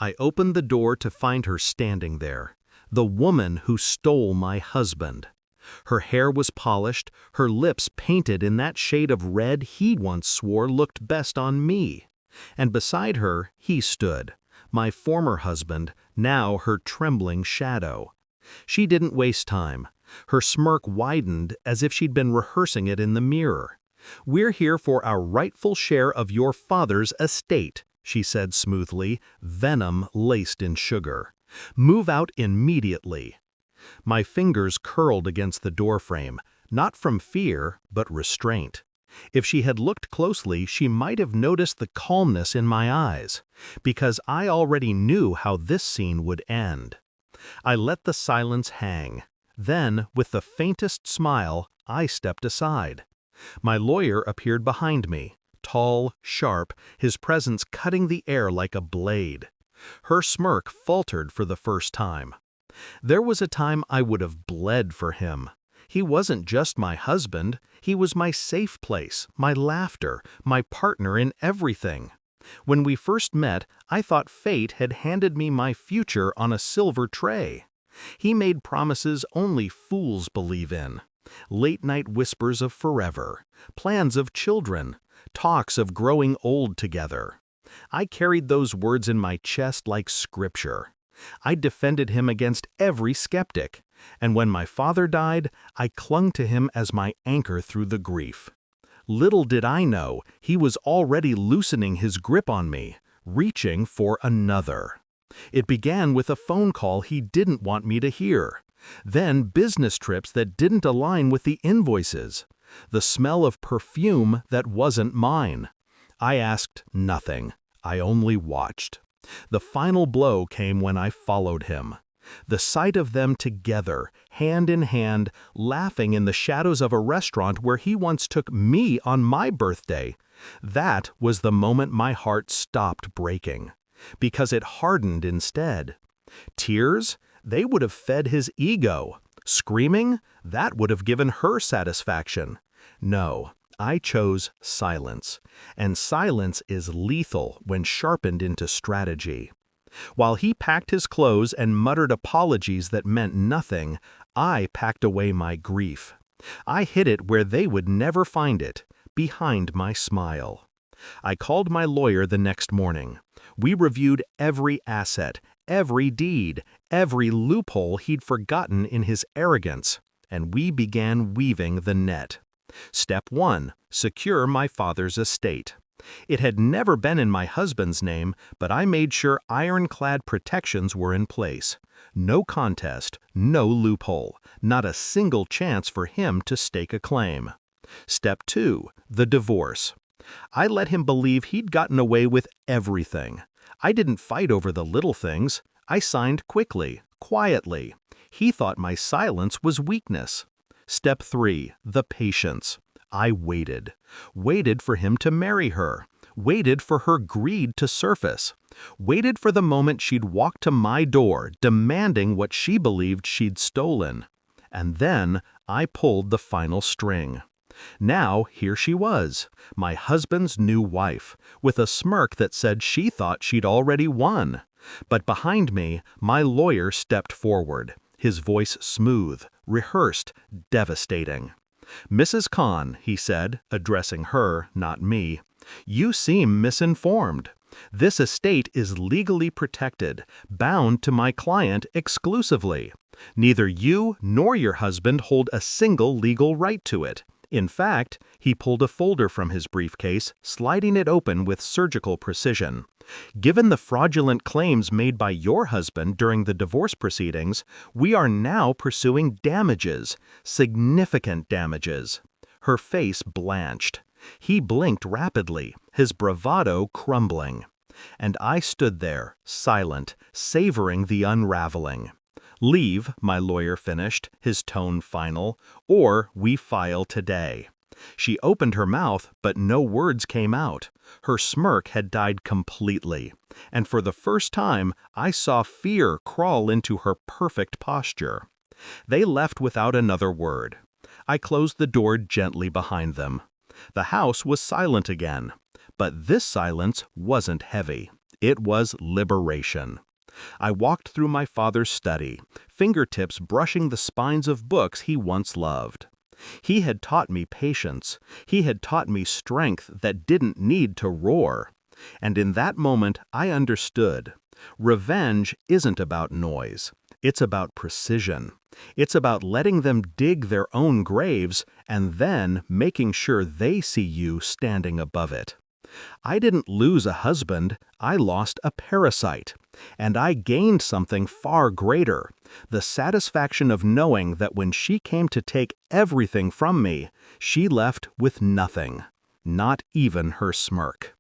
I opened the door to find her standing there, the woman who stole my husband. Her hair was polished, her lips painted in that shade of red he once swore looked best on me. And beside her he stood, my former husband, now her trembling shadow. She didn't waste time. Her smirk widened as if she'd been rehearsing it in the mirror. "We're here for our rightful share of your father's estate," she said smoothly, venom laced in sugar. "Move out immediately." My fingers curled against the doorframe, not from fear, but restraint. If she had looked closely, she might have noticed the calmness in my eyes, because I already knew how this scene would end. I let the silence hang. Then, with the faintest smile, I stepped aside. My lawyer appeared behind me, tall, sharp, his presence cutting the air like a blade. Her smirk faltered for the first time. There was a time I would have bled for him. He wasn't just my husband, he was my safe place, my laughter, my partner in everything. When we first met, I thought fate had handed me my future on a silver tray. He made promises only fools believe in. Late-night whispers of forever, plans of children, talks of growing old together. I carried those words in my chest like scripture. I defended him against every skeptic, and when my father died, I clung to him as my anchor through the grief. Little did I know, he was already loosening his grip on me, reaching for another. It began with a phone call he didn't want me to hear. Then business trips that didn't align with the invoices. The smell of perfume that wasn't mine. I asked nothing. I only watched. The final blow came when I followed him. The sight of them together, hand in hand, laughing in the shadows of a restaurant where he once took me on my birthday, that was the moment my heart stopped breaking. Because it hardened instead. Tears? They would have fed his ego. Screaming? That would have given her satisfaction. No, I chose silence. And silence is lethal when sharpened into strategy. While he packed his clothes and muttered apologies that meant nothing, I packed away my grief. I hid it where they would never find it, behind my smile. I called my lawyer the next morning. We reviewed every asset, every deed, every loophole he'd forgotten in his arrogance, and we began weaving the net. Step 1. Secure my father's estate. It had never been in my husband's name, but I made sure ironclad protections were in place. No contest, no loophole, not a single chance for him to stake a claim. Step 2. The divorce. I let him believe he'd gotten away with everything. I didn't fight over the little things. I signed quickly, quietly. He thought my silence was weakness. Step 3. The patience. I waited. Waited for him to marry her. Waited for her greed to surface. Waited for the moment she'd walk to my door, demanding what she believed she'd stolen. And then I pulled the final string. Now here she was, my husband's new wife, with a smirk that said she thought she'd already won. But behind me, my lawyer stepped forward, his voice smooth, rehearsed, devastating. "Mrs. Khan," he said, addressing her, not me, "you seem misinformed. This estate is legally protected, bound to my client exclusively. Neither you nor your husband hold a single legal right to it. In fact," he pulled a folder from his briefcase, sliding it open with surgical precision. "Given the fraudulent claims made by your husband during the divorce proceedings, we are now pursuing damages, significant damages." Her face blanched. He blinked rapidly, his bravado crumbling. And I stood there, silent, savoring the unraveling. "Leave," my lawyer finished, his tone final, "or we file today." She opened her mouth, but no words came out. Her smirk had died completely, and for the first time I saw fear crawl into her perfect posture. They left without another word. I closed the door gently behind them. The house was silent again, but this silence wasn't heavy. It was liberation. I walked through my father's study, fingertips brushing the spines of books he once loved. He had taught me patience. He had taught me strength that didn't need to roar. And in that moment, I understood. Revenge isn't about noise. It's about precision. It's about letting them dig their own graves and then making sure they see you standing above it. I didn't lose a husband, I lost a parasite. And I gained something far greater, the satisfaction of knowing that when she came to take everything from me, she left with nothing, not even her smirk.